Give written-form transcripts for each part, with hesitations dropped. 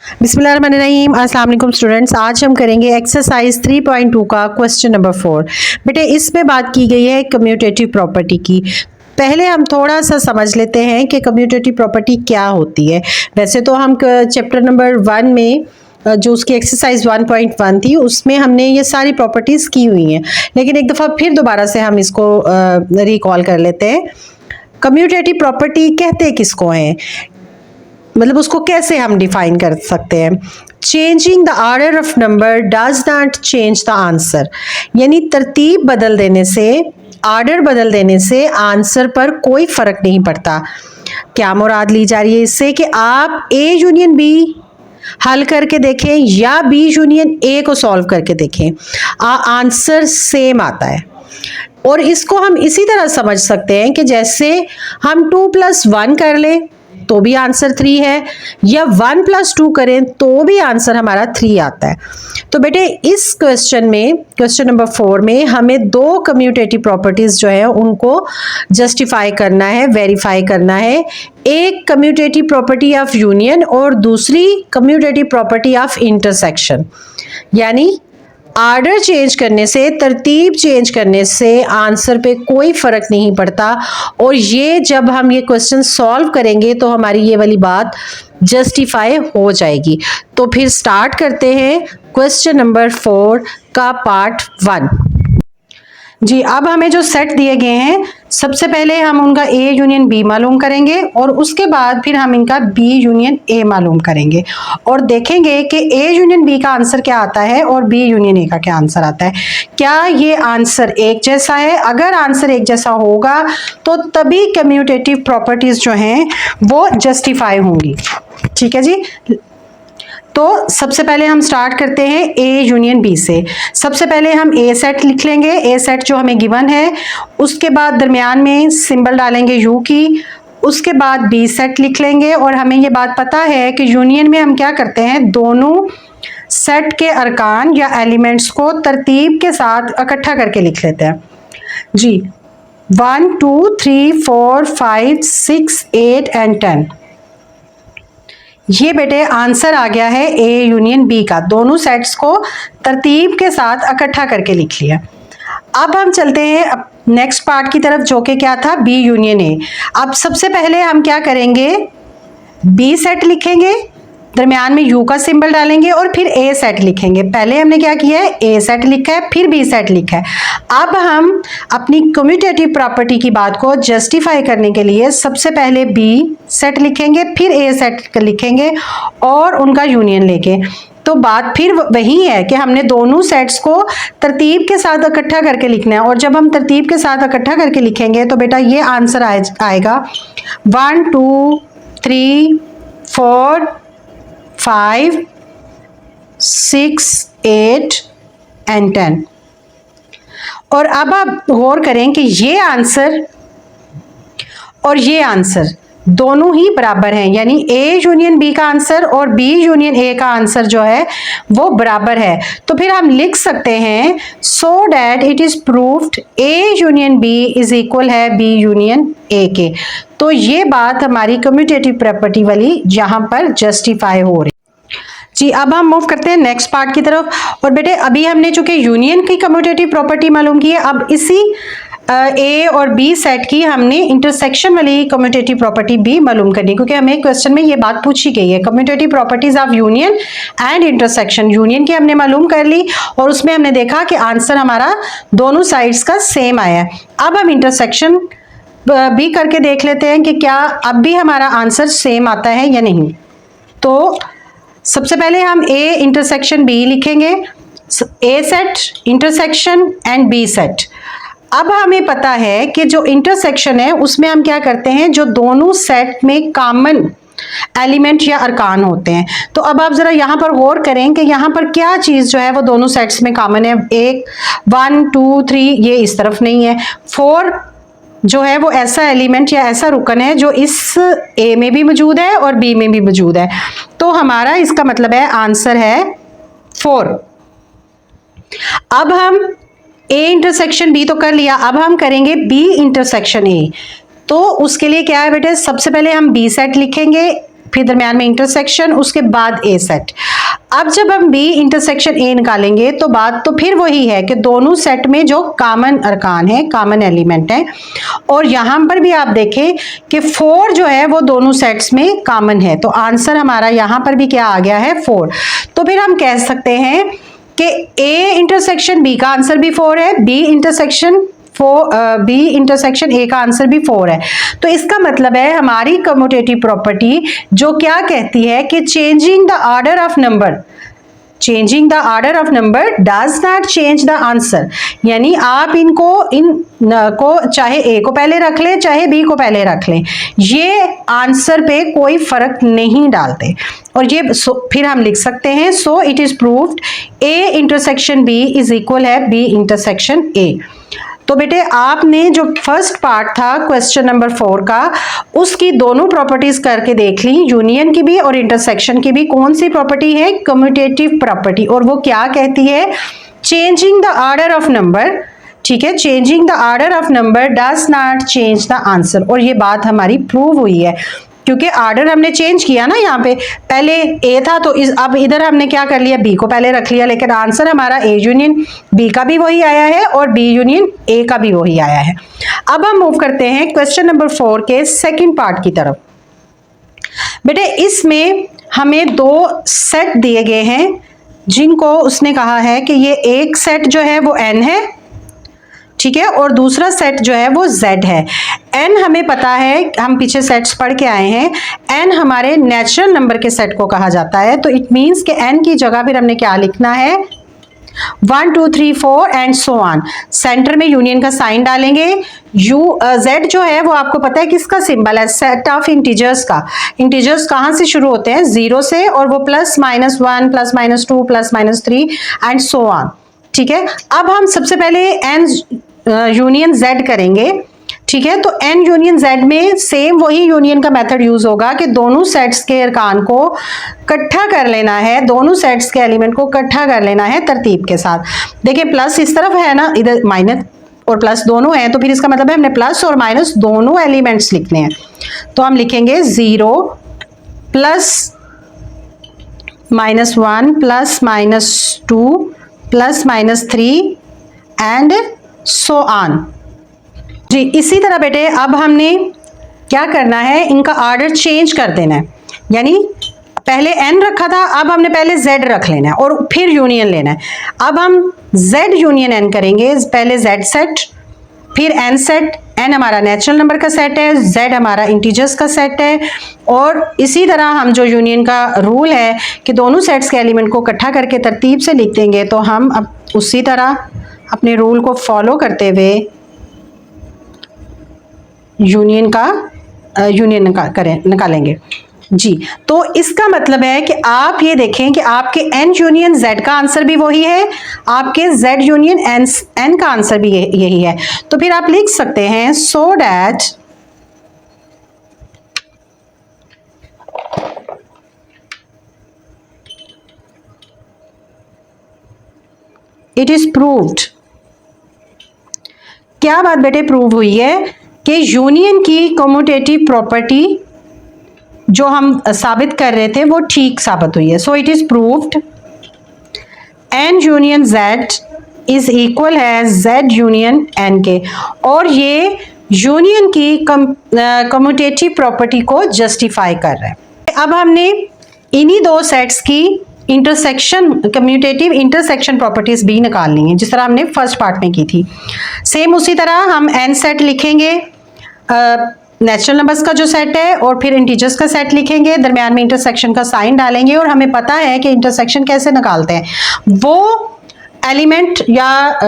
बिस्मिल्लाहिर्रहमानिर्रहीम। अस्सलाम वालेकुम स्टूडेंट्स। आज हम करेंगे एक्सरसाइज 3.2 का क्वेश्चन नंबर 4। बेटे इसमें बात की गई है कम्यूटेटिव प्रॉपर्टी की। पहले हम थोड़ा सा समझ लेते हैं कि कम्यूटेटिव प्रॉपर्टी क्या होती है। वैसे तो हम चैप्टर नंबर 1 में जो उसकी एक्सरसाइज 1.1 थी उसमें हमने ये सारी प्रॉपर्टीज़ की हुई हैं, लेकिन एक दफ़ा फिर दोबारा से हम इसको रिकॉल कर लेते हैं। कम्यूटेटिव प्रॉपर्टी कहते किसको हैं, मतलब उसको कैसे हम डिफाइन कर सकते हैं। Changing the order of number does not change the answer, यानी तरतीब बदल देने से, ऑर्डर बदल देने से आंसर पर कोई फर्क नहीं पड़ता। क्या मुराद ली जा रही है इससे कि आप ए यूनियन बी हल करके देखें या बी यूनियन ए को सॉल्व करके देखें, आंसर सेम आता है। और इसको हम इसी तरह समझ सकते हैं कि जैसे हम 2+1 कर लें तो भी आंसर 3 है, या 1+2 करें तो भी आंसर हमारा 3 आता है। तो बेटे इस क्वेश्चन में, क्वेश्चन नंबर 4 में हमें दो कम्यूटेटिव प्रॉपर्टीज जो है उनको जस्टिफाई करना है, वेरीफाई करना है। एक कम्यूटेटिव प्रॉपर्टी ऑफ यूनियन और दूसरी कम्यूटेटिव प्रॉपर्टी ऑफ इंटरसेक्शन। यानी ऑर्डर चेंज करने से, तरतीब चेंज करने से आंसर पे कोई फर्क नहीं पड़ता। और ये जब हम ये क्वेश्चन सॉल्व करेंगे तो हमारी ये वाली बात जस्टिफाई हो जाएगी। तो फिर स्टार्ट करते हैं क्वेश्चन नंबर 4 का पार्ट 1। जी, अब हमें जो सेट दिए गए हैं सबसे पहले हम उनका ए यूनियन बी मालूम करेंगे और उसके बाद फिर हम इनका बी यूनियन ए मालूम करेंगे और देखेंगे कि ए यूनियन बी का आंसर क्या आता है और बी यूनियन ए का क्या आंसर आता है। क्या ये आंसर एक जैसा है? अगर आंसर एक जैसा होगा तो तभी कम्यूटेटिव प्रॉपर्टीज जो हैं वो जस्टिफाई होंगी। ठीक है जी। तो सबसे पहले हम स्टार्ट करते हैं ए यूनियन बी से। सबसे पहले हम ए सेट लिख लेंगे, ए सेट जो हमें गिवन है। उसके बाद दरमियान में सिंबल डालेंगे यू की। उसके बाद बी सेट लिख लेंगे और हमें ये बात पता है कि यूनियन में हम क्या करते हैं, दोनों सेट के अरकान या एलिमेंट्स को तरतीब के साथ इकट्ठा करके लिख लेते हैं। जी, 1 2 3 4 5 6 8 एंड 10। ये बेटे आंसर आ गया है ए यूनियन बी का। दोनों सेट्स को तरतीब के साथ इकट्ठा करके लिख लिया। अब हम चलते हैं नेक्स्ट पार्ट की तरफ जो कि क्या था, बी यूनियन ए। अब सबसे पहले हम क्या करेंगे, बी सेट लिखेंगे, दरमियान में यू का सिंबल डालेंगे और फिर ए सेट लिखेंगे। पहले हमने क्या किया है, ए सेट लिखा है, फिर बी सेट लिखा है। अब हम अपनी कम्यूटेटिव प्रॉपर्टी की बात को जस्टिफाई करने के लिए सबसे पहले बी सेट लिखेंगे, फिर ए सेट लिखेंगे और उनका यूनियन लेके। तो बात फिर वही है कि हमने दोनों सेट्स को तरतीब के साथ इकट्ठा करके लिखना है। और जब हम तरतीब के साथ इकट्ठा करके लिखेंगे तो बेटा ये आंसर आएगा 1 2 3 4 5 6 8 एंड 10। और अब आप गौर करें कि ये आंसर और ये आंसर दोनों ही बराबर हैं, यानी ए यूनियन बी का आंसर और बी यूनियन ए का आंसर जो है वो बराबर है। तो फिर हम लिख सकते हैं so that it is proved A union B is equal है बी यूनियन ए के। तो ये बात हमारी कम्यूटेटिव प्रॉपर्टी वाली यहाँ पर जस्टिफाई हो रही। जी, अब हम मूव करते हैं नेक्स्ट पार्ट की तरफ। और बेटे अभी हमने चूंकि यूनियन की कम्यूटेटिव प्रॉपर्टी मालूम की है, अब इसी ए और बी सेट की हमने इंटरसेक्शन वाली कम्यूटेटिव प्रॉपर्टी भी मालूम करनी, क्योंकि हमें क्वेश्चन में ये बात पूछी गई है। Commutative properties of union and intersection. Union की हमने मालूम कर ली और उसमें हमने देखा कि आंसर हमारा दोनों साइड्स का सेम आया है। अब हम इंटरसेक्शन भी करके देख लेते हैं कि क्या अब भी हमारा आंसर सेम आता है या नहीं। तो सबसे पहले हम ए इंटरसेक्शन बी लिखेंगे, A set intersection and B set. अब हमें पता है कि जो इंटरसेक्शन है उसमें हम क्या करते हैं, जो दोनों सेट में कॉमन एलिमेंट या अरकान होते हैं। तो अब आप जरा यहाँ पर गौर करें कि यहाँ पर क्या चीज जो है वो दोनों सेट्स में कॉमन है। एक 1 2 3 ये इस तरफ नहीं है। 4 जो है वो ऐसा एलिमेंट या ऐसा रुकन है जो इस ए में भी मौजूद है और बी में भी मौजूद है। तो हमारा इसका मतलब है आंसर है 4। अब हम ए इंटरसेक्शन बी तो कर लिया, अब हम करेंगे बी इंटरसेक्शन ए। तो उसके लिए क्या है बेटे, सबसे पहले हम बी सेट लिखेंगे, फिर दरम्यान में इंटरसेक्शन, उसके बाद ए सेट। अब जब हम बी इंटरसेक्शन ए निकालेंगे तो बात तो फिर वही है कि दोनों सेट में जो कॉमन अरकान है, कॉमन एलिमेंट है, और यहां पर भी आप देखें कि 4 जो है वो दोनों सेट्स में कॉमन है, तो आंसर हमारा यहां पर भी क्या आ गया है 4। तो फिर हम कह सकते हैं कि ए इंटरसेक्शन बी का आंसर भी 4 है, बी इंटरसेक्शन ए का आंसर भी 4 है। तो इसका मतलब है हमारी कम्यूटेटिव प्रॉपर्टी जो क्या कहती है कि changing the order of number does not change the answer, यानी आप इन को चाहे ए को पहले रख लें चाहे बी को पहले रख लें, ये आंसर पे कोई फर्क नहीं डालते। और ये फिर हम लिख सकते हैं so it is proved A intersection B is equal है बी इंटरसेक्शन ए। तो बेटे आपने जो फर्स्ट पार्ट था क्वेश्चन नंबर 4 का, उसकी दोनों प्रॉपर्टीज करके देख ली, यूनियन की भी और इंटरसेक्शन की भी। कौन सी प्रॉपर्टी है? कम्यूटेटिव प्रॉपर्टी, और वो क्या कहती है? Changing the order of number, ठीक है, changing the order of number does not change the answer. और ये बात हमारी प्रूव हुई है क्योंकि ऑर्डर हमने चेंज किया ना, यहाँ पे पहले ए था तो अब इधर हमने क्या कर लिया, बी को पहले रख लिया, लेकिन आंसर हमारा ए यूनियन बी का भी वही आया है और बी यूनियन ए का भी वही आया है। अब हम मूव करते हैं क्वेश्चन नंबर 4 के सेकंड पार्ट की तरफ। बेटे इसमें हमें 2 सेट दिए गए हैं जिनको उसने कहा है कि ये एक सेट जो है वो n है, ठीक है, और दूसरा सेट जो है वो z है। n हमें पता है, हम पीछे सेट्स पढ़ के आए हैं, n हमारे नेचुरल नंबर के सेट को कहा जाता है। तो इट मींस कि n की जगह फिर हमने क्या लिखना है, 1 2 3 4 एंड सो ऑन। सेंटर में यूनियन का साइन डालेंगे। z जो है वो आपको पता है किसका सिंबल है, सेट ऑफ इंटीजर्स का। इंटीजर्स कहाँ से शुरू होते हैं? 0 से, और वो +-1 +-2 +-3 एंड सो ऑन, ठीक है। अब हम सबसे पहले n यूनियन z करेंगे, ठीक है। तो n यूनियन z में सेम वही यूनियन का मेथड यूज होगा कि दोनों सेट्स के अरकान को इकट्ठा कर लेना है, दोनों सेट्स के एलिमेंट को इकट्ठा कर लेना है तरतीब के साथ। देखिए प्लस इस तरफ है ना, इधर माइनस और प्लस दोनों हैं, तो फिर इसका मतलब है हमने प्लस और माइनस दोनों एलिमेंट्स लिखने हैं। तो हम लिखेंगे 0 +-1 +-2 +-3 एंड सो ऑन। जी इसी तरह बेटे अब हमने क्या करना है, इनका ऑर्डर चेंज कर देना है, यानी पहले n रखा था, अब हमने पहले z रख लेना है और फिर यूनियन लेना है। अब हम z यूनियन n करेंगे, पहले z सेट फिर n सेट। n हमारा नेचुरल नंबर का सेट है, z हमारा इंटीजर्स का सेट है, और इसी तरह हम जो यूनियन का रूल है कि दोनों सेट्स के एलिमेंट को इकट्ठा करके तरतीब से लिख देंगे, तो हम अब उसी तरह अपने रूल को फॉलो करते हुए यूनियन निकालेंगे। जी तो इसका मतलब है कि आप ये देखें कि आपके n यूनियन z का आंसर भी वही है, आपके z यूनियन n का आंसर भी यही है। तो फिर आप लिख सकते हैं so that it is proved. क्या बात बेटे प्रूव हुई है कि यूनियन की कम्यूटेटिव प्रॉपर्टी जो हम साबित कर रहे थे वो ठीक साबित हुई है। सो it is proved n union z is equal है z यूनियन n के, और ये यूनियन की कम्यूटेटिव प्रॉपर्टी को जस्टिफाई कर रहा है। अब हमने इन्हीं 2 सेट्स की कम्यूटेटिव इंटरसेक्शन प्रॉपर्टीज भी निकालनी है, जिस तरह हमने फर्स्ट पार्ट में की थी। सेम उसी तरह हम n सेट लिखेंगे, नेचुरल नंबर्स का जो सेट है, और फिर इंटीजर्स का सेट लिखेंगे, दरम्यान में इंटरसेक्शन का साइन डालेंगे, और हमें पता है कि इंटरसेक्शन कैसे निकालते हैं। वो एलिमेंट या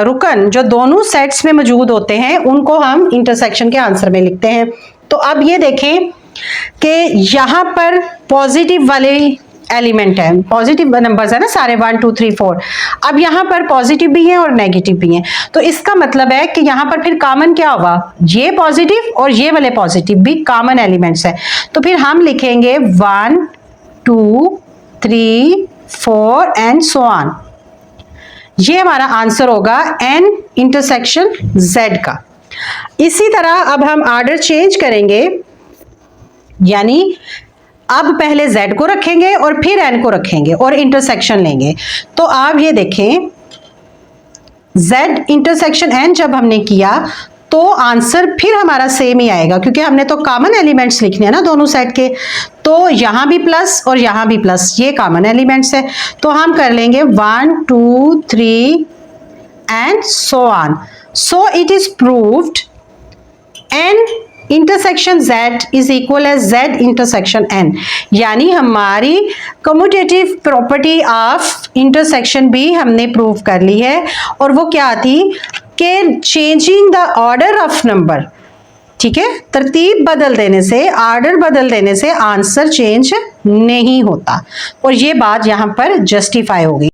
रुकन जो दोनों सेट्स में मौजूद होते हैं उनको हम इंटरसेक्शन के आंसर में लिखते हैं। तो अब ये देखें कि यहाँ पर पॉजिटिव वाले एलिमेंट है, पॉजिटिव नंबर्स है ना सारे 1 2 3 4। अब यहाँ पर पॉजिटिव भी है और नेगेटिव भी है, तो इसका मतलब है कि यहाँ पर फिर कॉमन क्या होगा, ये पॉजिटिव और ये वाले पॉजिटिव भी कॉमन एलिमेंट्स है। तो फिर हम लिखेंगे 1 2 3 4 एंड सो ऑन। ये हमारा आंसर होगा n इंटरसेक्शन z का। इसी तरह अब हम ऑर्डर चेंज करेंगे, यानी अब पहले z को रखेंगे और फिर n को रखेंगे और इंटरसेक्शन लेंगे। तो आप ये देखें, z इंटरसेक्शन n जब हमने किया तो आंसर फिर हमारा सेम ही आएगा, क्योंकि हमने तो कॉमन एलिमेंट्स लिखने हैं ना दोनों सेट के। तो यहां भी प्लस और यहां भी प्लस, ये कॉमन एलिमेंट्स है। तो हम कर लेंगे 1 2 3 and so on. So it is proved n intersection z is equal as z intersection n, यानी हमारी कम्यूटेटिव प्रॉपर्टी ऑफ इंटरसेक्शन भी हमने प्रूव कर ली है। और वो क्या थी कि changing the order of number, ठीक है, तरतीब बदल देने से, ऑर्डर बदल देने से आंसर चेंज नहीं होता। और ये बात यहां पर जस्टिफाई होगी।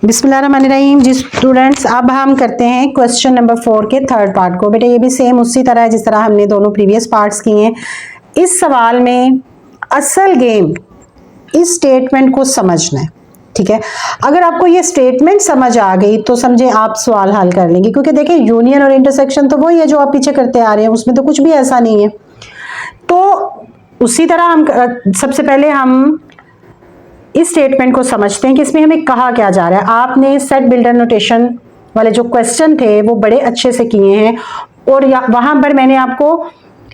बिस्मिल्लाहिर्रहमानिर्रहीम। जी स्टूडेंट्स, अब हम करते हैं क्वेश्चन नंबर 4 के थर्ड पार्ट को। बेटा ये भी सेम उसी तरह है जिस तरह हमने दोनों प्रीवियस पार्ट्स किए हैं। इस सवाल में असल गेम इस स्टेटमेंट को समझना है, ठीक है। अगर आपको ये स्टेटमेंट समझ आ गई तो समझे आप सवाल हल कर लेंगे, क्योंकि देखिए यूनियन और इंटरसेक्शन तो वही है जो आप पीछे करते आ रहे हैं, उसमें तो कुछ भी ऐसा नहीं है। तो उसी तरह हम सबसे पहले हम इस स्टेटमेंट को समझते हैं कि इसमें हमें कहा क्या जा रहा है। आपने सेट बिल्डर नोटेशन वाले जो क्वेश्चन थे वो बड़े अच्छे से किए हैं, और वहां पर मैंने आपको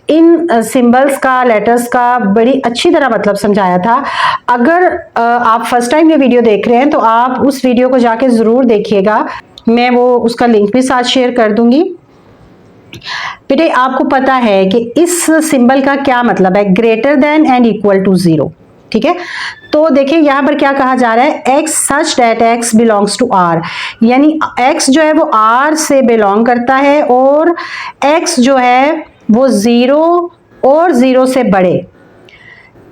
इन सिंबल्स का, लेटर्स का बड़ी अच्छी तरह मतलब समझाया था। अगर आप फर्स्ट टाइम ये वीडियो देख रहे हैं तो आप उस वीडियो को जाके जरूर देखिएगा, मैं वो उसका लिंक भी साथ शेयर कर दूंगी। बेटे आपको पता है कि इस सिंबल का क्या मतलब है, greater than and equal to 0, ठीक है। तो देखिए यहां पर क्या कहा जा रहा है, x such that x belongs to r, यानी x जो है वो r से बिलोंग करता है, और x जो है वो 0 और 0 से बड़े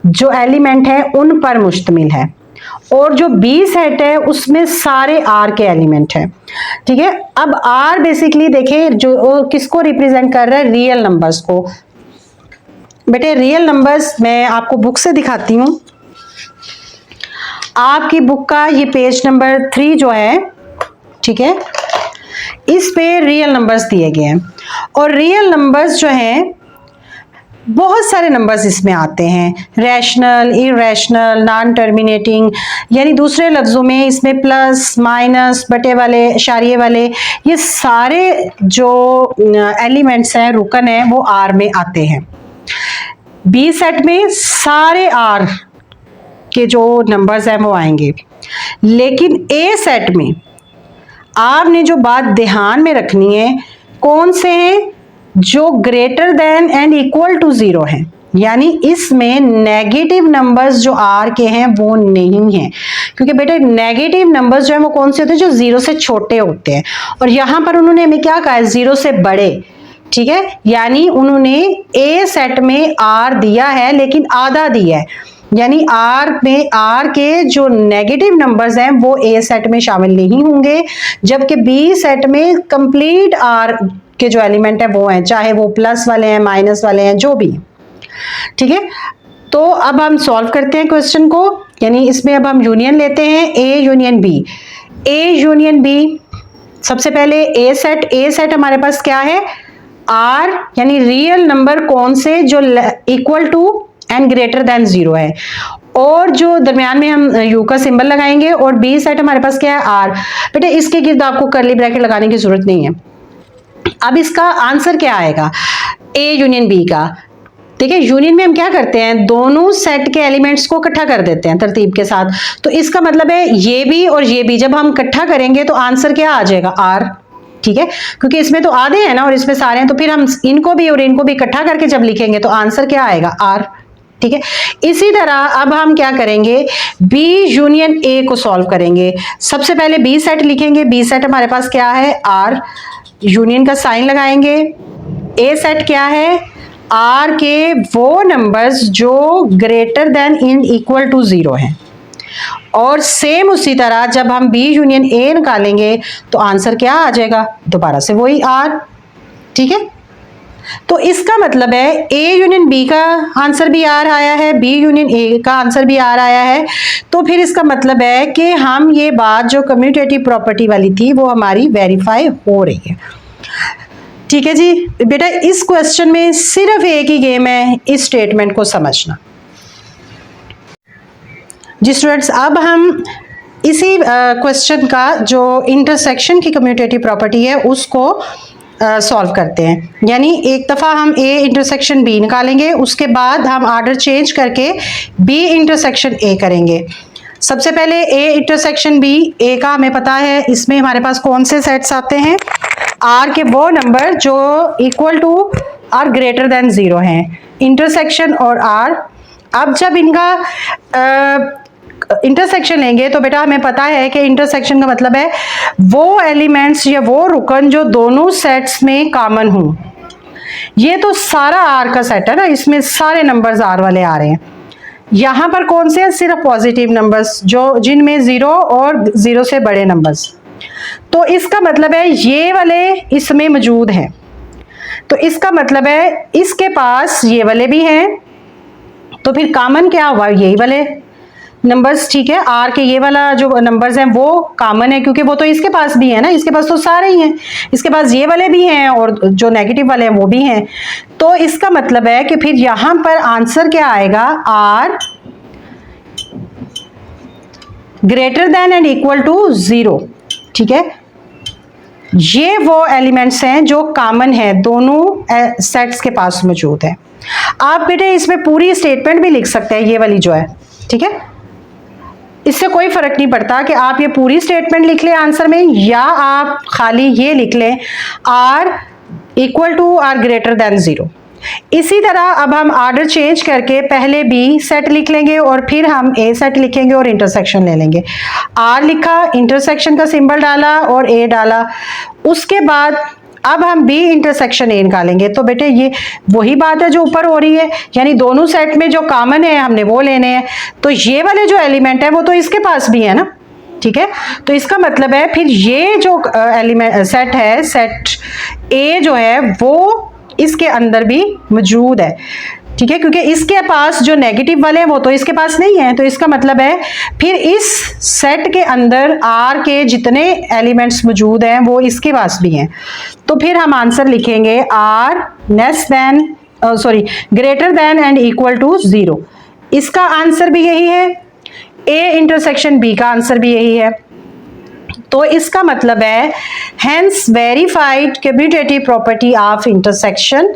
जो एलिमेंट है उन पर मुश्तमिल है, और जो B सेट है उसमें सारे R के एलिमेंट है, ठीक है। अब R बेसिकली देखिए जो किसको रिप्रेजेंट कर रहा है, रियल नंबर्स को। बेटे रियल नंबर्स मैं आपको बुक से दिखाती हूं। आपकी बुक का ये पेज नंबर 3 जो है, ठीक है, इस पे रियल नंबर्स दिए गए हैं। और रियल नंबर्स जो हैं बहुत सारे नंबर्स इसमें आते हैं, रैशनल, इरेशनल, नॉन टर्मिनेटिंग, यानी दूसरे लफ्जों में इसमें प्लस, माइनस, बटे वाले, इशारिये वाले, ये सारे जो एलिमेंट्स हैं, रुकन है, वो आर में आते हैं। बी सेट में सारे आर के जो नंबर्स हैं वो आएंगे, लेकिन ए सेट में आपने जो बात ध्यान में रखनी है, कौन से हैं, जो greater than and equal to 0 हैं, यानी इसमें नेगेटिव नंबर्स जो आर के हैं वो नहीं है, क्योंकि बेटे नेगेटिव नंबर्स जो है वो कौन से होते हैं, जो 0 से छोटे होते हैं। और यहां पर उन्होंने हमें क्या कहा है, 0 से बड़े, ठीक है, यानी उन्होंने ए सेट में आर दिया है लेकिन आधा दिया है, यानी आर में आर के जो नेगेटिव नंबर्स हैं वो ए सेट में शामिल नहीं होंगे, जबकि बी सेट में कंप्लीट आर के जो एलिमेंट है वो हैं, चाहे वो प्लस वाले हैं, माइनस वाले हैं, जो भी, ठीक है। तो अब हम सॉल्व करते हैं क्वेश्चन को, यानी इसमें अब हम यूनियन लेते हैं, A union B. A union B, सबसे पहले ए सेट हमारे पास क्या है, आर, यानी रियल नंबर कौन से जो equal to and greater than 0 है, और जो दरमियान में हम यू का सिंबल लगाएंगे। और बी सेट हमारे पास क्या है, आर। बेटे इसके गिर्द आपको कर्ली ब्रैकेट लगाने की जरूरत नहीं है। अब इसका आंसर क्या आएगा, ए यूनियन बी का। देखिए यूनियन में हम क्या करते हैं, दोनों सेट के एलिमेंट्स को इकट्ठा कर देते हैं तरतीब के साथ। तो इसका मतलब है ये भी और ये भी जब हम इकट्ठा करेंगे तो आंसर क्या आ जाएगा, आर, ठीक है, क्योंकि इसमें तो आधे हैं ना और इसमें सारे हैं, तो फिर हम इनको भी और इनको भी इकट्ठा करके जब लिखेंगे तो आंसर क्या आएगा, आर, ठीक है। इसी तरह अब हम क्या करेंगे, बी यूनियन ए को सॉल्व करेंगे। सबसे पहले बी सेट लिखेंगे, बी सेट हमारे पास क्या है, आर, यूनियन का साइन लगाएंगे। ए सेट क्या है, आर के वो नंबर्स जो greater than and equal to 0 हैं, और सेम उसी तरह जब हम बी यूनियन ए निकालेंगे तो आंसर क्या आ जाएगा, दोबारा से वही आर, ठीक है। तो इसका मतलब है ए यूनियन बी का आंसर भी आर आया है, बी यूनियन ए का आंसर भी आर आया है। तो फिर इसका मतलब है कि हम ये बात जो कम्यूटेटिव प्रॉपर्टी वाली थी वो हमारी वेरीफाई हो रही है। ठीक है जी बेटा, इस क्वेश्चन में सिर्फ एक ही गेम है, इस स्टेटमेंट को समझना। जी स्टूडेंट्स, अब हम इसी क्वेश्चन का जो इंटरसेक्शन की कम्यूटेटिव प्रॉपर्टी है उसको सॉल्व करते हैं। यानी एक दफ़ा हम ए इंटरसेक्शन बी निकालेंगे, उसके बाद हम आर्डर चेंज करके बी इंटरसेक्शन ए करेंगे। सबसे पहले ए इंटरसेक्शन बी, ए का हमें पता है इसमें हमारे पास कौन से सेट्स आते हैं, आर के वो नंबर जो equal to or greater than 0 हैं, इंटरसेक्शन और आर। अब जब इनका इंटरसेक्शन लेंगे तो बेटा हमें पता है कि इंटरसेक्शन का मतलब है वो एलिमेंट्स या वो रुकन जो दोनों सेट्स में कॉमन हों। ये तो सारा आर का सेट है ना, इसमें सारे नंबर्स आर वाले आ रहे हैं। यहाँ पर कौन से हैं, सिर्फ पॉजिटिव नंबर्स जो जिनमें 0 और 0 से बड़े नंबर्स। तो इसका मतलब है ये वाले इसमें मौजूद हैं, तो इसका मतलब है इसके पास ये वाले भी हैं, तो फिर कॉमन क्या हुआ, यही वाले नंबर्स। ठीक है, आर के ये वाला जो नंबर्स हैं वो कॉमन है क्योंकि वो तो इसके पास भी है ना, इसके पास तो सारे ही हैं, इसके पास ये वाले भी हैं और जो नेगेटिव वाले हैं वो भी हैं। तो इसका मतलब है कि फिर यहां पर आंसर क्या आएगा, R greater than and equal to 0। ठीक है, ये वो एलिमेंट्स हैं जो कॉमन है, दोनों सेट्स के पास मौजूद है। आप बेटे इसमें पूरी स्टेटमेंट भी लिख सकते हैं, ये वाली जो है। ठीक है, इससे कोई फर्क नहीं पड़ता कि आप ये पूरी स्टेटमेंट लिख लें आंसर में या आप खाली ये लिख लें R equal to or greater than 0। इसी तरह अब हम आर्डर चेंज करके पहले बी सेट लिख लेंगे और फिर हम ए सेट लिखेंगे और इंटरसेक्शन ले लेंगे। आर लिखा, इंटरसेक्शन का सिंबल डाला और ए डाला, उसके बाद अब हम बी इंटरसेक्शन ए निकालेंगे। तो बेटे ये वही बात है जो ऊपर हो रही है, यानी दोनों सेट में जो कॉमन है हमने वो लेने हैं। तो ये वाले जो एलिमेंट है वो तो इसके पास भी है ना। ठीक है, तो इसका मतलब है फिर ये जो एलिमेंट सेट है, सेट ए जो है वो इसके अंदर भी मौजूद है। ठीक है, क्योंकि इसके पास जो नेगेटिव वाले हैं वो तो इसके पास नहीं है, तो इसका मतलब है फिर इस सेट के अंदर आर के जितने एलिमेंट्स मौजूद हैं वो इसके पास भी हैं। तो फिर हम आंसर लिखेंगे R less than greater than and equal to 0। इसका आंसर भी यही है, ए इंटरसेक्शन बी का आंसर भी यही है। तो इसका मतलब है hence verified commutative property of intersection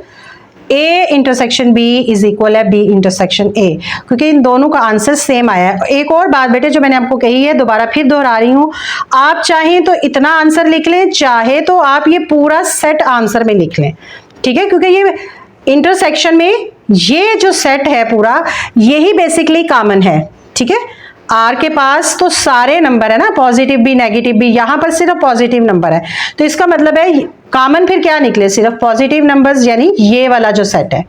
A intersection B is equal है बी इंटरसेक्शन ए, क्योंकि इन दोनों का आंसर सेम आया है। एक और बात बेटे जो मैंने आपको कही है दोबारा फिर दोहरा रही हूं, आप चाहें तो इतना आंसर लिख लें, चाहे तो आप ये पूरा सेट आंसर में लिख लें। ठीक है, क्योंकि ये इंटरसेक्शन में ये जो सेट है पूरा यही बेसिकली कॉमन है। ठीक है, आर के पास तो सारे नंबर है ना, पॉजिटिव भी नेगेटिव भी, यहां पर सिर्फ पॉजिटिव नंबर है। तो इसका मतलब है कॉमन फिर क्या निकले, सिर्फ पॉजिटिव नंबर्स, यानी ये वाला जो सेट है।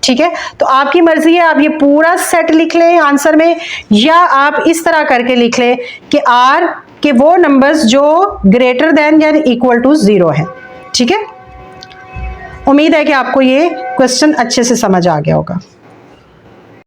ठीक है, तो आपकी मर्जी है, आप ये पूरा सेट लिख लें आंसर में या आप इस तरह करके लिख लें कि आर के वो नंबर्स जो ग्रेटर देन या इक्वल टू 0 है। ठीक है, उम्मीद है कि आपको ये क्वेश्चन अच्छे से समझ आ गया होगा।